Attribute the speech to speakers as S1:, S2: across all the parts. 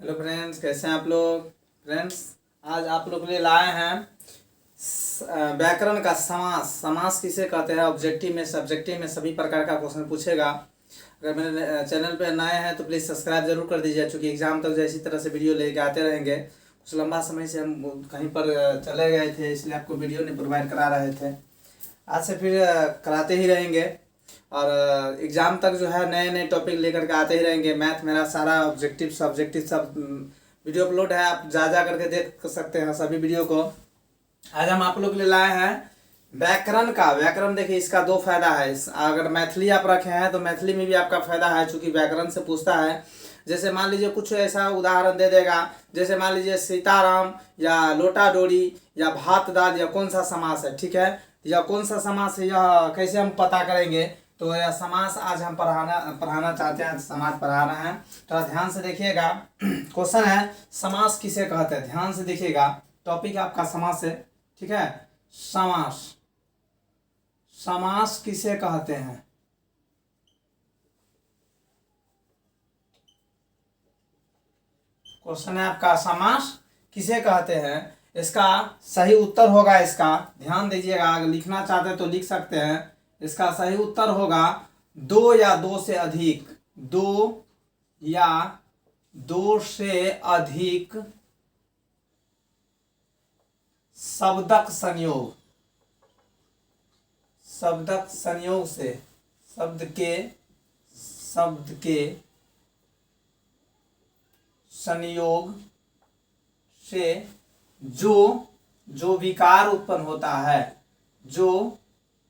S1: Hello friends, कैसे हैं आप लोग। फ्रेंड्स, आज आप लोग के लिए लाए हैं व्याकरण का समास। समास किसे कहते हैं, ऑब्जेक्टिव में सब्जेक्टिव में सभी प्रकार का क्वेश्चन पूछेगा। अगर मेरे चैनल पर नए हैं तो प्लीज़ सब्सक्राइब जरूर कर दीजिए, क्योंकि एग्जाम तक जैसी तरह से वीडियो लेके आते रहेंगे। कुछ लंबा समय से हम कहीं पर चले गए थे, इसलिए आपको वीडियो नहीं प्रोवाइड करा रहे थे। आज से फिर कराते ही रहेंगे और एग्ज़ाम तक जो है नए नए टॉपिक लेकर के आते ही रहेंगे। मैथ मेरा सारा ऑब्जेक्टिव सब्जेक्टिव सब वीडियो अपलोड है, आप जा करके देख सकते हैं सभी वीडियो को। आज हम आप लोग के लिए लाए हैं व्याकरण का। व्याकरण देखिए, इसका दो फायदा है। अगर मैथिली आप रखे हैं तो मैथिली में भी आपका फायदा है, चूँकि व्याकरण से पूछता है। जैसे मान लीजिए कुछ ऐसा उदाहरण दे देगा, जैसे मान लीजिए सीताराम या लोटा डोरी या भात दाल, या कौन सा समास है, ठीक है, या कौन सा समास है, यह कैसे हम पता करेंगे। तो यह समास आज हम पढ़ाना चाहते हैं, समास पढ़ा रहे हैं। थोड़ा ध्यान से देखिएगा। क्वेश्चन है समास किसे कहते हैं, ध्यान से देखिएगा। टॉपिक आपका समास है, ठीक है। समास, समास किसे कहते हैं। क्वेश्चन है आपका, समास किसे कहते हैं। इसका सही उत्तर होगा, इसका ध्यान दीजिएगा। अगर लिखना चाहते हैं तो लिख सकते हैं। इसका सही उत्तर होगा दो या दो से अधिक, दो या दो से अधिक शब्दक संयोग। शब्दक संयोग से, शब्द के संयोग से जो विकार उत्पन्न होता है, जो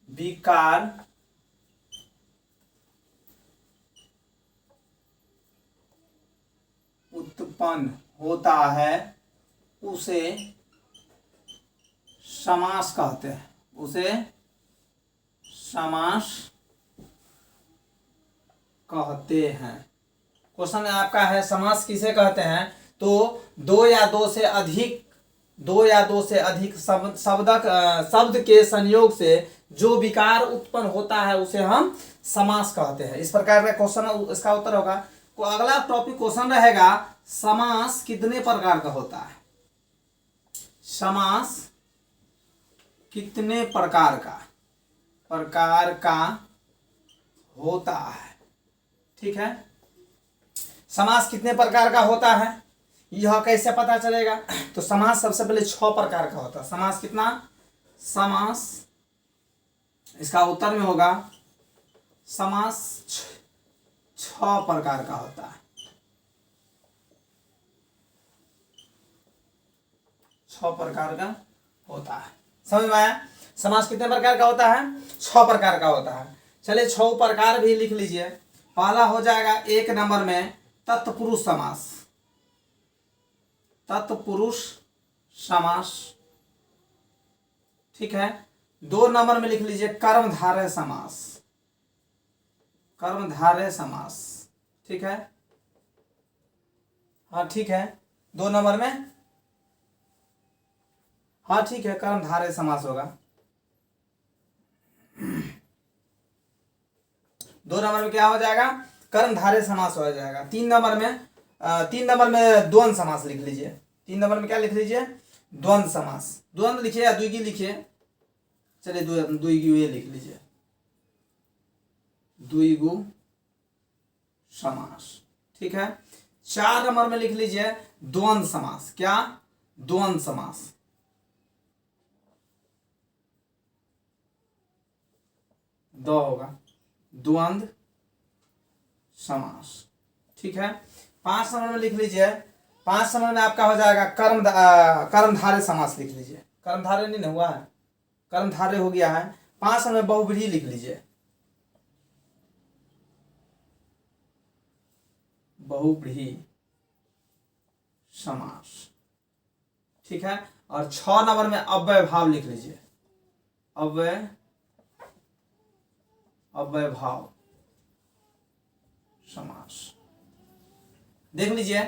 S1: विकार उत्पन्न होता है उसे समास कहते हैं, उसे समास कहते हैं। क्वेश्चन आपका है समास किसे कहते हैं, तो दो या दो से अधिक शब्द के संयोग से जो विकार उत्पन्न होता है उसे हम समास कहते हैं। इस प्रकार का क्वेश्चन, इसका उत्तर होगा। तो अगला टॉपिक क्वेश्चन रहेगा, समास कितने प्रकार का होता है। समास कितने प्रकार का होता है, ठीक है। समास कितने प्रकार का होता है, यह कैसे पता चलेगा। तो समास सबसे पहले 6 प्रकार का होता है। समास कितना, समास इसका उत्तर में होगा, समास 6 प्रकार का होता है। 6 प्रकार का होता है। समझ में आया। समास कितने प्रकार का होता है, 6 प्रकार का होता है। चलिए 6 प्रकार भी लिख लीजिए। पहला हो जाएगा 1 नंबर में तत्पुरुष समास, तत्पुरुष समास, ठीक है। 2 नंबर में लिख लीजिए कर्मधारय समास, कर्मधारय समास, ठीक है। हाँ ठीक है, 2 नंबर में, हाँ ठीक है, कर्मधारय समास होगा। 2 नंबर में क्या हो जाएगा, कर्मधारय समास हो जाएगा। 3 नंबर में द्वंद्व समास लिख लीजिए। 3 नंबर में क्या लिख लीजिए, द्वंद्व समास। द्वंद्व लिखिए या द्विगु लिखिए, चलिए द्विगु ये लिख लीजिए, द्विगु समास, ठीक है। 4 नंबर में लिख लीजिए द्वंद्व समास। क्या, द्वंद्व समास। दो होगा, द्वंद्व समास, ठीक है। 5 नंबर में लिख लीजिए, 5 नंबर में आपका हो जाएगा कर्मधारय समास लिख लीजिए। कर्मधारय नहीं हुआ है, कर्मधारय हो गया है। 5 नंबर में बहुव्रीहि लिख लीजिए, बहुव्रीहि समास, ठीक है। और 6 नंबर में अव्यय भाव लिख लीजिए, अव्यय भाव समास। देख लीजिए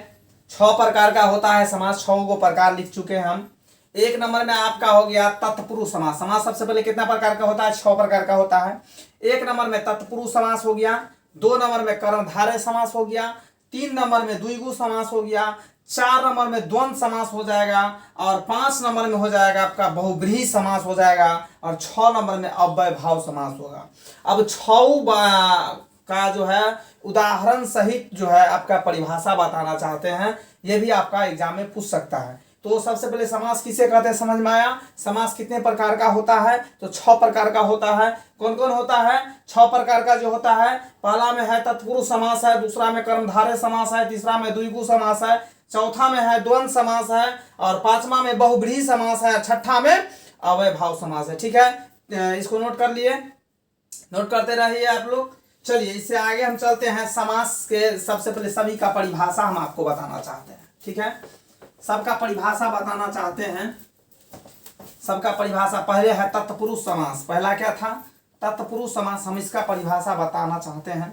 S1: 6 प्रकार का होता है समास। 6 को प्रकार लिख चुके हैं हम। 1 नंबर में आपका हो गया तत्पुरुष समास। समास सबसे पहले कितना प्रकार का होता है, 6 प्रकार का होता है। 1 नंबर में तत्पुरुष समास हो गया, 2 नंबर में कर्मधारय समास हो गया, 3 नंबर में द्विगु समास हो गया, 4 नंबर में द्वंद्व समास हो जाएगा, और 5 नंबर में हो जाएगा आपका बहुब्रीहि समास हो जाएगा, और 6 नंबर में अव्ययभाव समास होगा। अब 6 का जो है उदाहरण सहित जो है आपका परिभाषा बताना चाहते हैं, ये भी आपका एग्जाम में पूछ सकता है। तो सबसे पहले समास किसे कहते हैं समझ में आया। समास कितने प्रकार का होता है, तो 6 प्रकार का होता है। कौन कौन होता है, 6 प्रकार का जो होता है, पहला में है तत्पुरुष समास है, दूसरा में कर्मधारय समास है, तीसरा में द्विगु समास है, चौथा में है द्वंद्व समास है, और 5वां में बहुब्रीहि समास है, 6ठा में अव्ययभाव समास है। ठीक है, इसको नोट कर लिए, नोट करते रहिए आप लोग। चलिए इससे आगे हम चलते हैं। समास के सबसे पहले सभी का परिभाषा हम आपको बताना चाहते हैं। ठीक है, सबका परिभाषा बताना चाहते हैं। सबका परिभाषा पहले है तत्पुरुष समास। पहला क्या था, तत्पुरुष समास। हम इसका परिभाषा बताना चाहते हैं।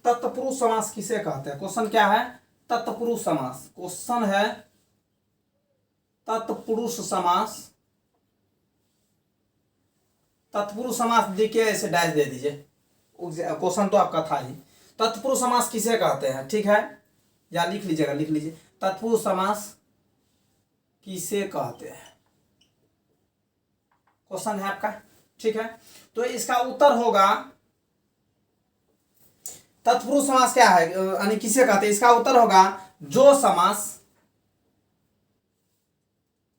S1: तत्पुरुष समास किसे कहते हैं, क्वेश्चन क्या है, तत्पुरुष समास। क्वेश्चन है तत्पुरुष समास। तत्पुरुष समास देखिए, ऐसे डैश दे दीजिए, क्वेश्चन तो आपका था ही। तत्पुरुष समास किसे कहते हैं, ठीक है, या लिख लीजिएगा, लिख लीजिए, तत्पुरुष समास किसे कहते हैं, क्वेश्चन है आपका। ठीक है, तो इसका उत्तर होगा तत्पुरुष समास क्या है यानी किसे कहते हैं, इसका उत्तर होगा जो समास,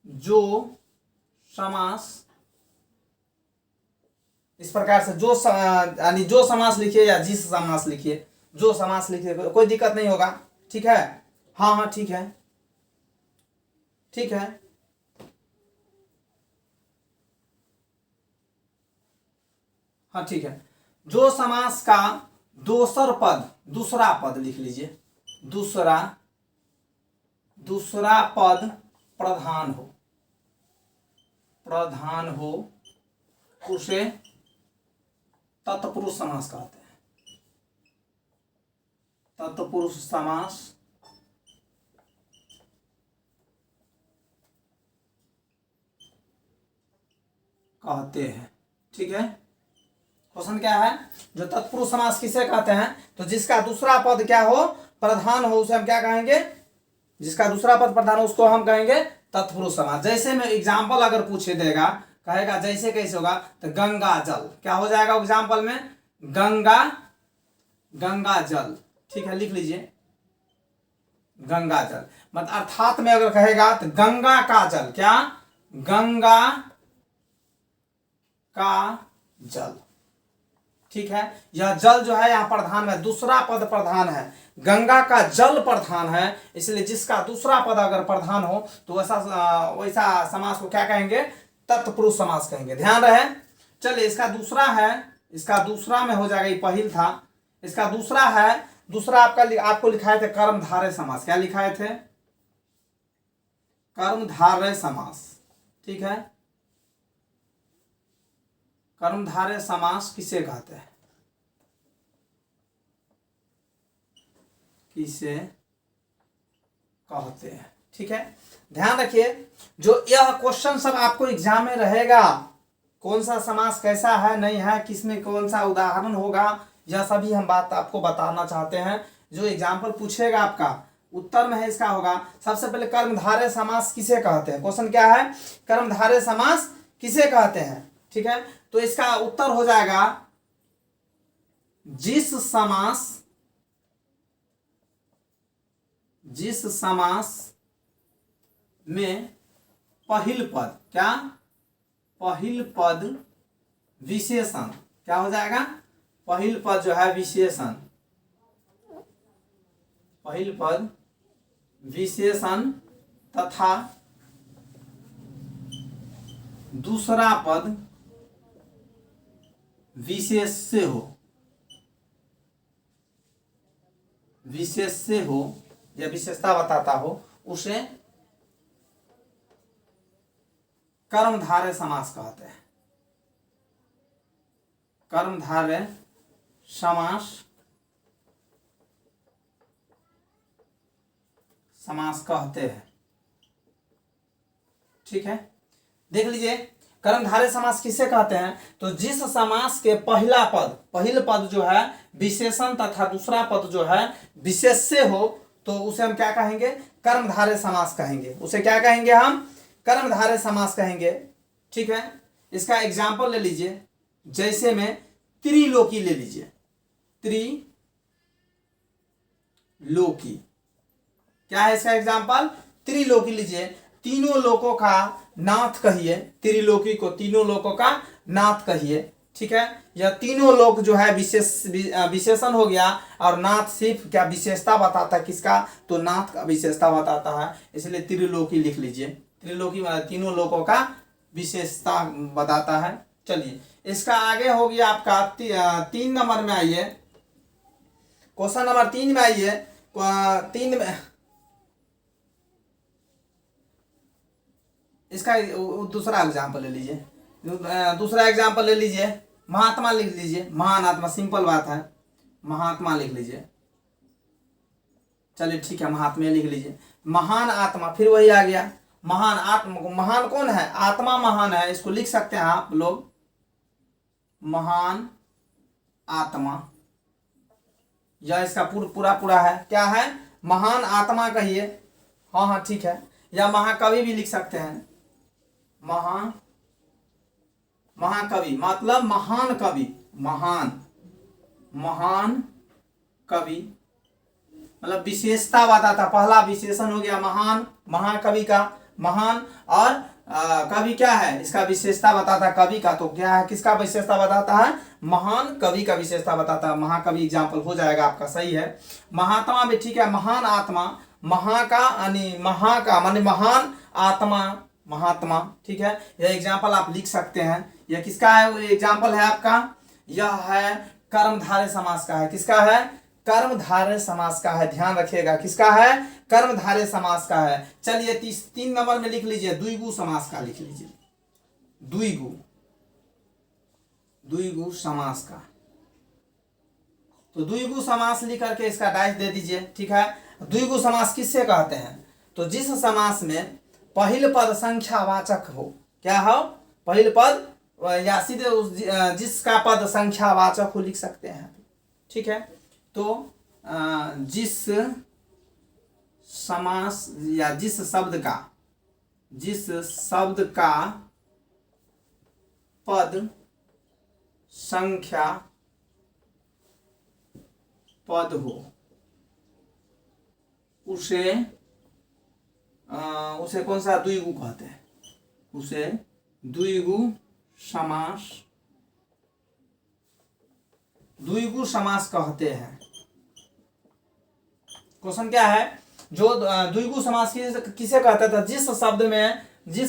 S1: जो समास, इस प्रकार से जो यानी जो समास लिखिए या जिस समास लिखिए, जो समास लिखिए, कोई दिक्कत नहीं होगा। ठीक है, हाँ हाँ ठीक है, ठीक है, हाँ ठीक है। जो समास का दोसर पद, दूसरा पद लिख लीजिए, दूसरा पद प्रधान हो, प्रधान हो, उसे तत्पुरुष समास कहते हैं। तत्पुरुष समास कहते हैं। ठीक है, क्वेश्चन क्या है, जो तत्पुरुष समास किसे कहते हैं, तो जिसका दूसरा पद क्या हो, प्रधान हो, उसे हम क्या कहेंगे, जिसका दूसरा पद प्रधान हो उसको हम कहेंगे तत्पुरुष समास। जैसे में एग्जाम्पल अगर पूछे देगा, कहेगा जैसे कैसे होगा, तो गंगा जल, क्या हो जाएगा एग्जाम्पल में, गंगा, गंगा जल। ठीक है, लिख लीजिए, गंगा जल। मतलब अर्थात में अगर कहेगा तो गंगा का जल, क्या, गंगा का जल। ठीक है, यह जल जो है यहाँ प्रधान में, दूसरा पद प्रधान है, गंगा का जल प्रधान है, इसलिए जिसका दूसरा पद अगर प्रधान हो तो वैसा समास को क्या कहेंगे, तत्पुरुष समास कहेंगे। ध्यान रहे। चलिए इसका दूसरा है, इसका दूसरा में हो जाएगा, ये पहिल था, इसका दूसरा है, दूसरा आपको लिखाए थे कर्मधारय समास। क्या लिखाए थे, कर्मधारय समास। ठीक है, कर्मधारय समास किसे कहते हैं, किसे कहते हैं। ठीक है, ध्यान रखिए, जो यह क्वेश्चन सब आपको एग्जाम में रहेगा, कौन सा समास कैसा है नहीं है, किसमें कौन सा उदाहरण होगा, यह सभी हम बात आपको बताना चाहते हैं। जो एग्जाम्पल पूछेगा आपका उत्तर में है इसका होगा। सबसे पहले कर्मधारय समास किसे कहते हैं, क्वेश्चन क्या है, कर्मधारय समास किसे कहते हैं। ठीक है, तो इसका उत्तर हो जाएगा जिस समास में पहिल पद, क्या, पहिल पद विशेषण, क्या हो जाएगा, पहिल पद जो है विशेषण, पहिल पद विशेषण तथा दूसरा पद विशेष से हो, विशेष से हो या विशेषता बताता हो, उसे कर्मधारय समास कहते हैं। कर्मधारय समास कहते हैं। ठीक है, देख लीजिए, कर्मधारय समास किसे कहते हैं, तो जिस समास के पहला पद, पहिल पद जो है विशेषण तथा दूसरा पद जो है विशेष से हो, तो उसे हम क्या कहेंगे, कर्मधारय समास कहेंगे। उसे क्या कहेंगे हम, कर्मधारय समास कहेंगे। ठीक है, इसका एग्जाम्पल ले लीजिए, जैसे में त्रिलोकी ले लीजिए। त्रिलोकी क्या है इसका एग्जाम्पल, त्रिलोकी लीजिए। तीनों लोकों का नाथ कहिए, त्रिलोकी को तीनों लोकों का नाथ कहिए। ठीक है, यह तीनों लोक जो है विशेषण हो गया, और नाथ सिर्फ क्या विशेषता बताता है, किसका, तो नाथ का विशेषता बताता है, इसलिए त्रिलोकी लिख लीजिए। त्रिलोकी मतलब तीनों लोकों का विशेषता बताता है। चलिए, इसका आगे हो गया आपका 3 नंबर में आइए, क्वेश्चन नंबर 3 में आइए। 3 में इसका दूसरा एग्जाम्पल ले लीजिए, दूसरा एग्जाम्पल ले लीजिए, महात्मा लिख लीजिए। महान आत्मा, सिंपल बात है, महात्मा लिख लीजिए। चलिए ठीक है, महात्मा लिख लीजिए। महान आत्मा, फिर वही आ गया, महान आत्मा। महान कौन है, आत्मा महान है, इसको लिख सकते हैं आप लोग, महान आत्मा। यह इसका पूरा है, क्या है, महान आत्मा कहिए। हाँ हाँ ठीक है, या महाकवि भी लिख सकते हैं। महाकवि मतलब महान कवि, महान कवि मतलब विशेषता बताता। पहला विशेषण हो गया महान, महाकवि का महान, और कवि क्या है, इसका विशेषता बताता कवि का, तो क्या है, किसका विशेषता बताता है, महान कवि का विशेषता बताता है। महाकवि एग्जाम्पल हो जाएगा आपका, सही है। महात्मा भी ठीक है, महान आत्मा, महा का माने महान, आत्मा महात्मा। ठीक है, यह एग्जाम्पल आप लिख सकते हैं। यह किसका है, एग्जाम्पल है आपका, यह है कर्मधारय समास का है। किसका है, कर्मधारय समास का है, ध्यान रखिएगा, किसका है, कर्मधारय समास का है। चलिए 3 नंबर में लिख लीजिए, द्विगु समास का लिख लीजिए, द्विगु समास का। तो द्विगु समास लिख करके इसका डाइस दे दीजिए। ठीक है, द्विगु समास किससे कहते हैं, तो जिस समास में पहिल पद संख्यावाचक हो, क्या हो, पहिल पद, या सीधे जिसका पद संख्यावाचक हो लिख सकते हैं। ठीक है, तो जिस समास या जिस शब्द का पद संख्या पद हो, उसे कौन सा, द्विगु कहते हैं, उसे द्विगु समास कहते हैं। क्वेश्चन क्या है, जो द्विगु समास किसे कहते थे, जिस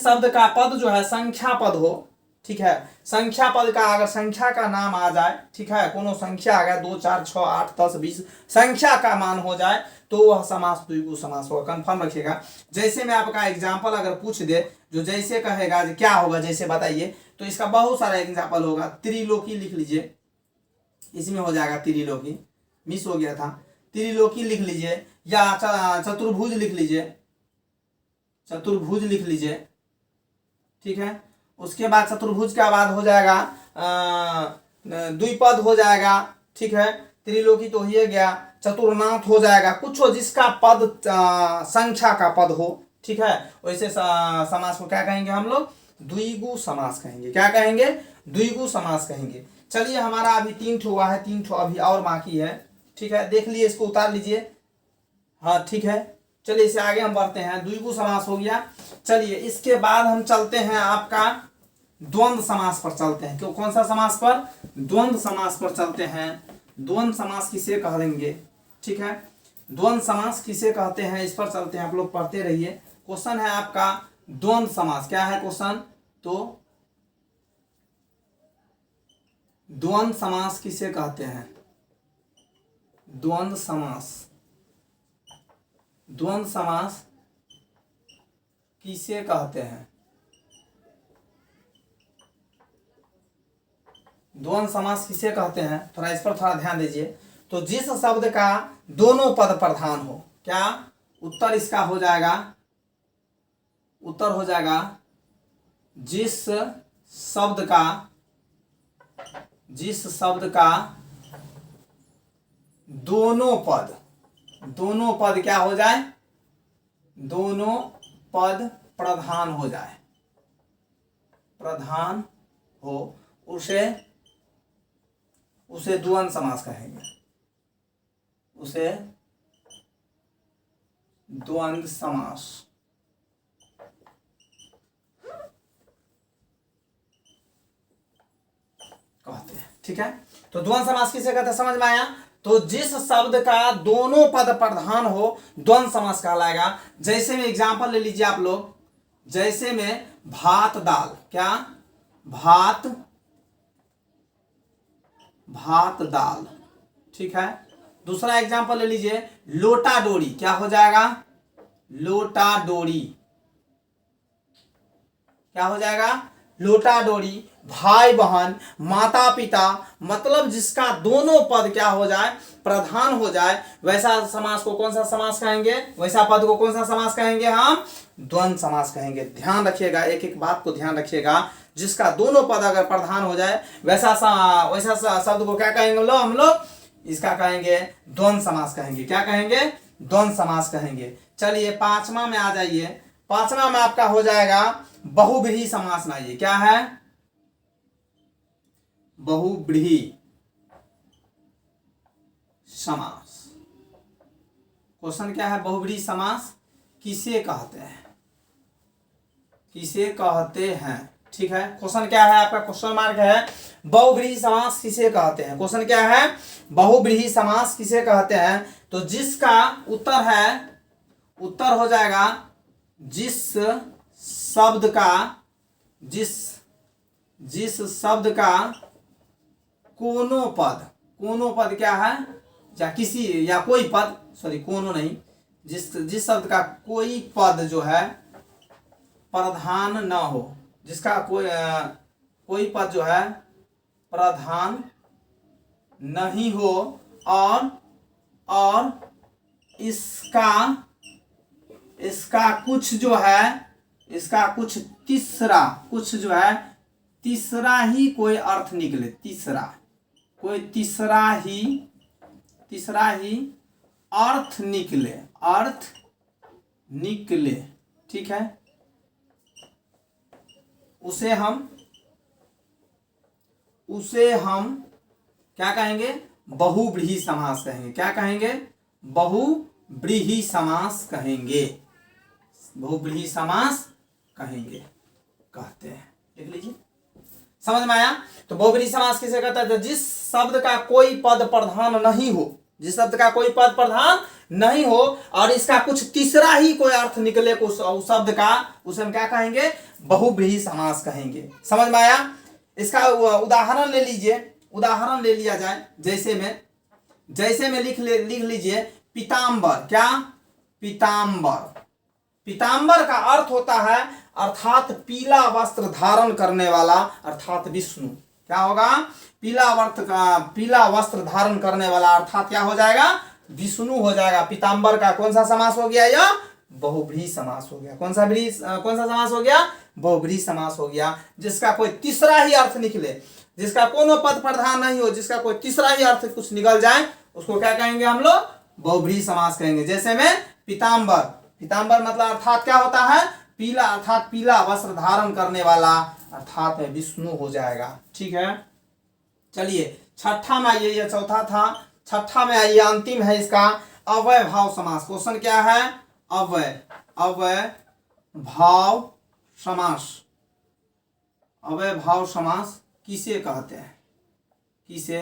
S1: शब्द का पद जो है संख्या पद हो। ठीक है, संख्या पद का अगर संख्या का नाम आ जाए, ठीक है, कोनो संख्या आ गया 2 4 6 8 10 20 संख्या का मान हो जाए, तो वह समास द्विगु समास होगा। कंफर्म रखिएगा। जैसे मैं आपका एग्जाम्पल अगर पूछ दे, जो जैसे कहेगा क्या होगा, जैसे बताइए, तो इसका बहुत सारा एग्जाम्पल होगा। त्रिलोकी लिख लीजिए, इसमें हो जाएगा त्रिलोकी, मिस हो गया था, त्रिलोकी लिख लीजिए, या चतुर्भुज लिख लीजिए, चतुर्भुज लिख लीजिए। ठीक है, उसके बाद चतुर्भुज के बाद हो जाएगा द्विपद हो जाएगा। ठीक है, त्रिलोकी तो ही गया, चतुर्नाथ हो जाएगा, कुछ हो जिसका पद संख्या का पद हो। ठीक है, वैसे समास को क्या कहेंगे हम लोग, द्विगु समास कहेंगे। क्या कहेंगे, द्विगु समास कहेंगे। चलिए, हमारा अभी 3 ठो हुआ है, 3 ठो अभी और बाकी है। ठीक है, देख लिए, इसको उतार लीजिए। हाँ ठीक है, चलिए इसे आगे हम बढ़ते हैं। द्विगु समास हो गया। चलिए, इसके बाद हम चलते हैं आपका द्वंद्व समास पर चलते हैं। क्यों, कौन सा समास पर, द्वंद्व समास पर चलते हैं। द्वंद्व समास किसे कह देंगे। ठीक है, द्वंद्व समास किसे कहते हैं, इस पर चलते हैं, आप लोग पढ़ते रहिए। क्वेश्चन है आपका द्वंद्व समास, क्या है क्वेश्चन, तो द्वंद्व समास किसे कहते हैं, द्वंद्व समास किसे कहते हैं, द्वंद्व समास किसे कहते हैं, थोड़ा इस पर थोड़ा ध्यान दीजिए। तो जिस शब्द का दोनों पद प्रधान हो, क्या, उत्तर इसका हो जाएगा, उत्तर हो जाएगा जिस शब्द दोनों दोनों पद क्या हो जाए, दोनों पद प्रधान हो जाए, प्रधान हो, उसे द्वंद्व समास कहेंगे, उसे द्वंद्व समास कहते हैं। ठीक है, तो द्वंद्व समास किसे कहते हैं समझ में आया। तो जिस शब्द का दोनों पद प्रधान हो द्वंद्व समास कहलाएगा। जैसे में एग्जांपल ले लीजिए आप लोग, जैसे में भात दाल, क्या भात दाल, ठीक है। दूसरा एग्जांपल ले लीजिए लोटा डोरी, क्या हो जाएगा, लोटा डोरी, क्या हो जाएगा, लोटा डोरी। भाई बहन, माता पिता, मतलब जिसका दोनों पद क्या हो जाए, प्रधान हो जाए, वैसा समास को कौन सा समास कहेंगे, वैसा पद को कौन सा समास कहेंगे, हम द्वंद्व समास कहेंगे। ध्यान रखिएगा, एक एक बात को ध्यान रखिएगा। जिसका दोनों पद अगर प्रधान हो जाए वैसा शब्द को क्या कहेंगे हम लोग, इसका कहेंगे द्वंद्व समास कहेंगे। क्या कहेंगे, द्वंद्व समास कहेंगे। चलिए पांचवा में आ जाइए। पांचवा में आपका हो जाएगा बहुव्रीहि समास। ना ये क्या है, बहुव्रीहि समास। क्वेश्चन क्या है, बहुव्रीहि समास किसे कहते हैं, किसे कहते हैं। ठीक है, क्वेश्चन क्या है आपका, क्वेश्चन मार्क है बहुव्रीहि समास किसे कहते हैं। क्वेश्चन क्या है, बहुव्रीहि समास किसे कहते हैं। तो जिसका उत्तर है, उत्तर हो जाएगा जिस शब्द का, जिस शब्द का कोनो पद, कोनो पद क्या है, या किसी या कोई पद, सॉरी कोनो नहीं, जिस शब्द का कोई पद जो है प्रधान न हो, जिसका कोई पद जो है प्रधान नहीं हो, और इसका कुछ जो है, इसका कुछ तीसरा, कुछ जो है तीसरा ही कोई अर्थ निकले, तीसरा कोई तीसरा ही अर्थ निकले, अर्थ निकले। ठीक है, उसे हम क्या कहेंगे, बहुव्रीहि समास कहेंगे। क्या कहेंगे, बहुव्रीहि समास कहेंगे, बहुव्रीहि समास कहेंगे, कहते हैं। लिख लीजिए, समझ में आया। तो बहुव्रीहि समास किसे कहता है, तो जिस शब्द का कोई पद प्रधान नहीं हो, जिस शब्द का कोई पद प्रधान नहीं हो और इसका कुछ तीसरा ही कोई अर्थ निकले उस शब्द का, उसे हम क्या कहेंगे, बहुव्रीहि समास कहेंगे। समझ में आया। इसका उदाहरण ले लीजिए, उदाहरण ले लिया जाए। जैसे में लिख लीजिए पीताम्बर। क्या, पीताम्बर। पीताम्बर का अर्थ होता है अर्थात पीला वस्त्र धारण करने वाला, अर्थात विष्णु। क्या होगा, पीला वस्त्र धारण करने वाला, अर्थात क्या हो जाएगा, विष्णु हो जाएगा। पीताम्बर का कौन सा समास हो गया, यह बहुव्रीहि समास हो गया। कौन सा समास हो गया, बहुव्रीहि समास हो गया। जिसका कोई तीसरा ही अर्थ निकले, जिसका कोनो पद प्रधान नहीं हो, जिसका कोई तीसरा ही अर्थ कुछ निकल जाए, उसको क्या कहेंगे हम लोग, बहुव्रीहि समास कहेंगे। जैसे में पीताम्बर, पीताम्बर मतलब अर्थात क्या होता है, पीला, अर्थात पीला वस्त्र धारण करने वाला, अर्थात में विष्णु हो जाएगा। ठीक है, चलिए छठा में आइए, यह चौथा था, छठा में आइए, अंतिम है इसका अव्यय भाव समास। क्वेश्चन क्या है, अव्यय भाव समास। अव्यय भाव समास किसे कहते हैं, किसे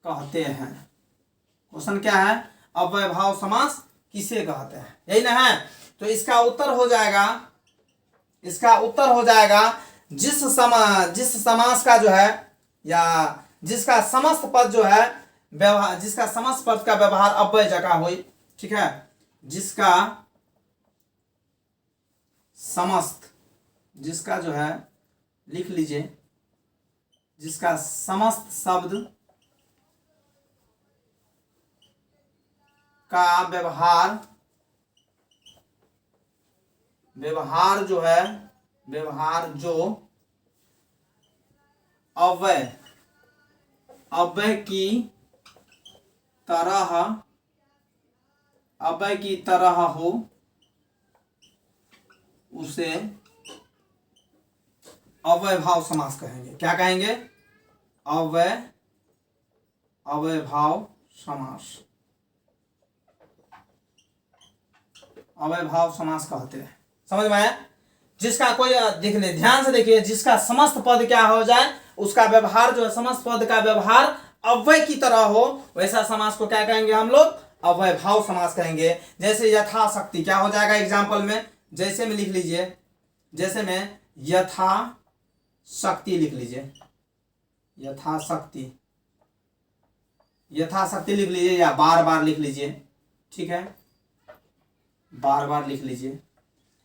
S1: कहते हैं। क्वेश्चन क्या है, अव्यय भाव समास किसे कहते हैं, यही ना है। तो इसका उत्तर हो जाएगा, इसका उत्तर हो जाएगा जिस समास का जो है, या जिसका समस्त पद जो है व्यवहार, जिसका समस्त पद का व्यवहार अव्यय जगह हो। ठीक है, जिसका समस्त, जिसका जो है लिख लीजिए, जिसका समस्त शब्द का व्यवहार जो है, व्यवहार जो अव्यय की तरह अव्यय की तरह हो उसे अव्ययभाव समास कहेंगे। क्या कहेंगे? अव्ययभाव समास, अव्ययभाव समास कहते हैं। समझ में आया? जिसका कोई देख ले, ध्यान से देखिए, जिसका समस्त पद क्या हो जाए, उसका व्यवहार जो है, समस्त पद का व्यवहार अव्यय की तरह हो, वैसा समास को क्या कहेंगे हम लोग? अव्ययभाव समास कहेंगे। जैसे यथाशक्ति, क्या हो जाएगा एग्जाम्पल में? जैसे में लिख लीजिए, जैसे में यथाशक्ति लिख लीजिए, यथाशक्ति, यथाशक्ति लिख लीजिए, या बार बार लिख लीजिए। ठीक है, बार बार लिख लीजिए।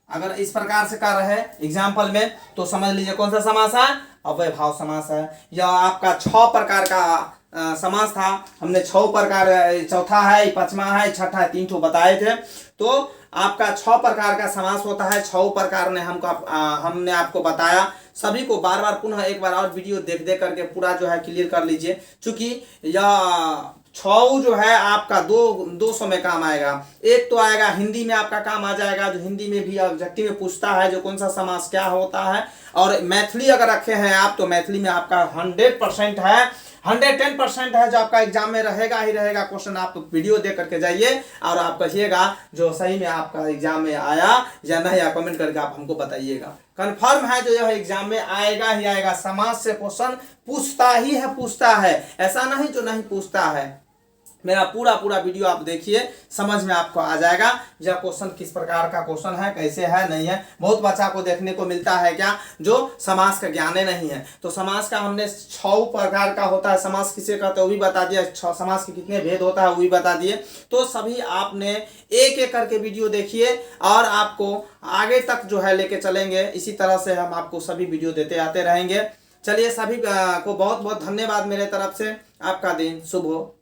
S1: अगर इस प्रकार से कर रहे एग्जाम्पल में, तो समझ लीजिए कौन सा समास है? अव्ययभाव समास है। यह आपका 6 प्रकार का समास था। हमने 6 प्रकार, चौथा है, पांचवा है, छठा है, 3 ठो बताए थे। तो आपका 6 प्रकार का समास होता है। 6 प्रकार ने हमने आपको बताया। सभी को बार बार पुनः एक बार और वीडियो देख देख करके पूरा जो है क्लियर कर लीजिए, क्योंकि यह 6 जो है आपका 200 में काम आएगा। एक तो आएगा हिंदी में, आपका काम आ जाएगा, जो हिंदी में भी ऑब्जेक्टिव में पूछता है, जो कौन सा समास क्या होता है। और मैथिली अगर रखे हैं आप, तो मैथिली में आपका 100% है, 110% है, जो आपका एग्जाम में रहेगा ही रहेगा क्वेश्चन। आप वीडियो देख करके जाइए और आप कहिएगा जो सही में आपका एग्जाम में आया या नहीं, या कमेंट करके आप हमको बताइएगा। कंफर्म है जो यह एग्जाम में आएगा ही आएगा। समास से क्वेश्चन पूछता है, ऐसा नहीं जो नहीं पूछता है। मेरा पूरा वीडियो आप देखिए, समझ में आपको आ जाएगा यह क्वेश्चन किस प्रकार का क्वेश्चन है, कैसे है, नहीं है। बहुत बच्चा को देखने को मिलता है क्या, जो समास का ज्ञान नहीं है। तो समास का हमने 6 प्रकार का होता है। समास किसे कहते हैं वो भी बता दिया, समास के कितने भेद होता है वो भी बता दिए। तो सभी आपने एक एक करके वीडियो देखिए, और आपको आगे तक जो है लेके चलेंगे। इसी तरह से हम आपको सभी वीडियो देते आते रहेंगे। चलिए, सभी को बहुत बहुत धन्यवाद मेरे तरफ से। आपका दिन शुभ हो।